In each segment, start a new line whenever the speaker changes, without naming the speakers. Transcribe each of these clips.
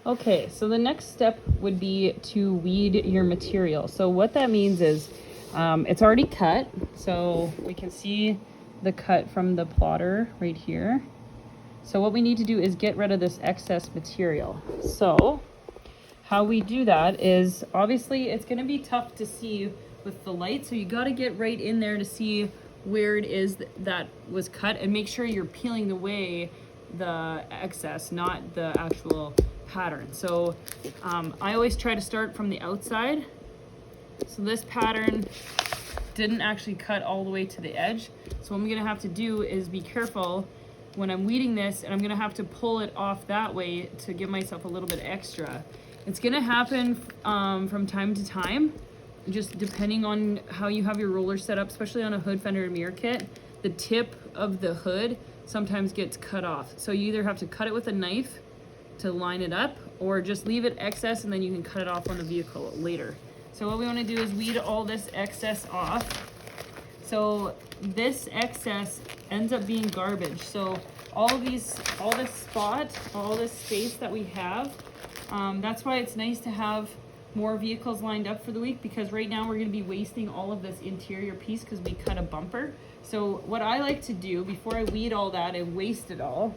Okay, so the next step would be to weed your material. So what that means is it's already cut. So we can see the cut from the plotter right here. So what we need to do is get rid of this excess material. So how we do that is, obviously it's going to be tough to see with the light. So you got to get right in there to see where it is that was cut, and make sure you're peeling away the excess, not the actual pattern. So I always try to start from the outside. So this pattern didn't actually cut all the way to the edge. So what I'm gonna have to do is be careful when I'm weeding this, and I'm gonna have to pull it off that way to give myself a little bit extra. It's gonna happen from time to time, just depending on how you have your roller set up, especially on a hood, fender, and mirror kit. The tip of the hood sometimes gets cut off. So you either have to cut it with a knife to line it up, or just leave it excess and then you can cut it off on the vehicle later. So what we want to do is weed all this excess off. So this excess ends up being garbage. So all this spot, all this space that we have, that's why it's nice to have more vehicles lined up for the week, because right now we're going to be wasting all of this interior piece because we cut a bumper. So what I like to do before I weed all that and waste it all,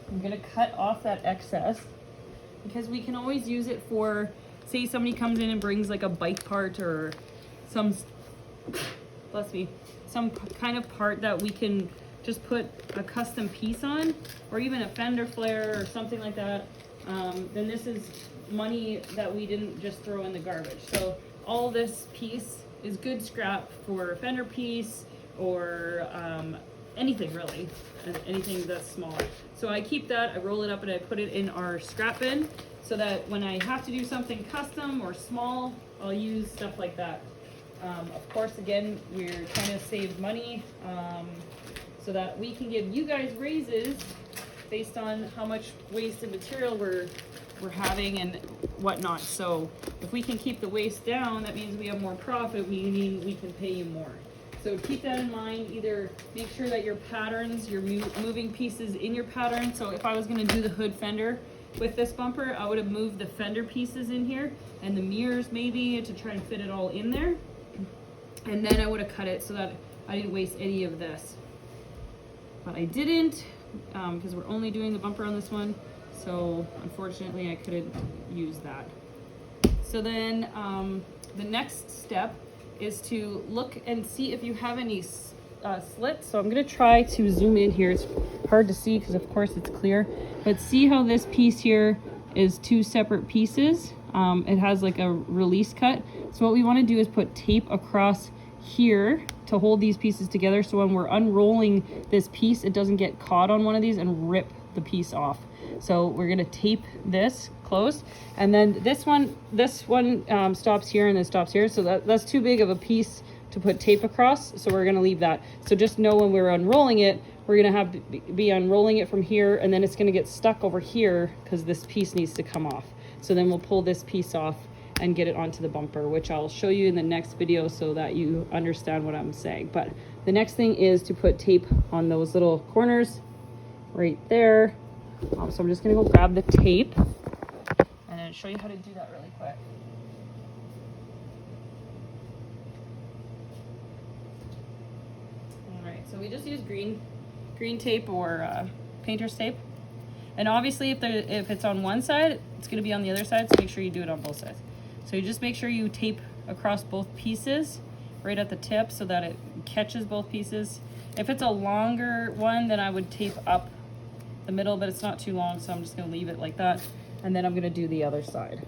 I'm going to cut off that excess, because we can always use it for, say somebody comes in and brings like a bike part or some, bless me, some kind of part that we can just put a custom piece on, or even a fender flare or something like that. Then this is money that we didn't just throw in the garbage. So all this piece is good scrap for a fender piece, or anything really, anything that's smaller. So I keep that, I roll it up, and I put it in our scrap bin, so that when I have to do something custom or small, I'll use stuff like that. Of course, again, we're trying to save money so that we can give you guys raises based on how much wasted material we're having and whatnot. So if we can keep the waste down, that means we have more profit, meaning we can pay you more. So keep that in mind. Either make sure that your patterns, your moving pieces in your pattern. So if I was going to do the hood fender with this bumper, I would have moved the fender pieces in here and the mirrors maybe to try and fit it all in there. And then I would have cut it so that I didn't waste any of this. But I didn't, because we're only doing the bumper on this one. So unfortunately I couldn't use that. So then the next step is to look and see if you have any slits. So I'm going to try to zoom in here. It's hard to see because of course it's clear, but see how this piece here is two separate pieces. It has like a release cut. So what we want to do is put tape across here to hold these pieces together, so when we're unrolling this piece, it doesn't get caught on one of these and rip the piece off. So we're going to tape this closed, and then this one stops here and then stops here, so that's too big of a piece to put tape across, so we're going to leave that. So just know when we're unrolling it, we're going to have to be unrolling it from here, and then it's going to get stuck over here because this piece needs to come off. So then we'll pull this piece off and get it onto the bumper, which I'll show you in the next video so that you understand what I'm saying. But the next thing is to put tape on those little corners right there. So I'm just gonna go grab the tape and then show you how to do that really quick. All right, so we just use green tape or painter's tape. And obviously if it's on one side, it's gonna be on the other side, so make sure you do it on both sides. So you just make sure you tape across both pieces right at the tip so that it catches both pieces. If it's a longer one, then I would tape up the middle, but it's not too long, so I'm just gonna leave it like that. And then I'm gonna do the other side.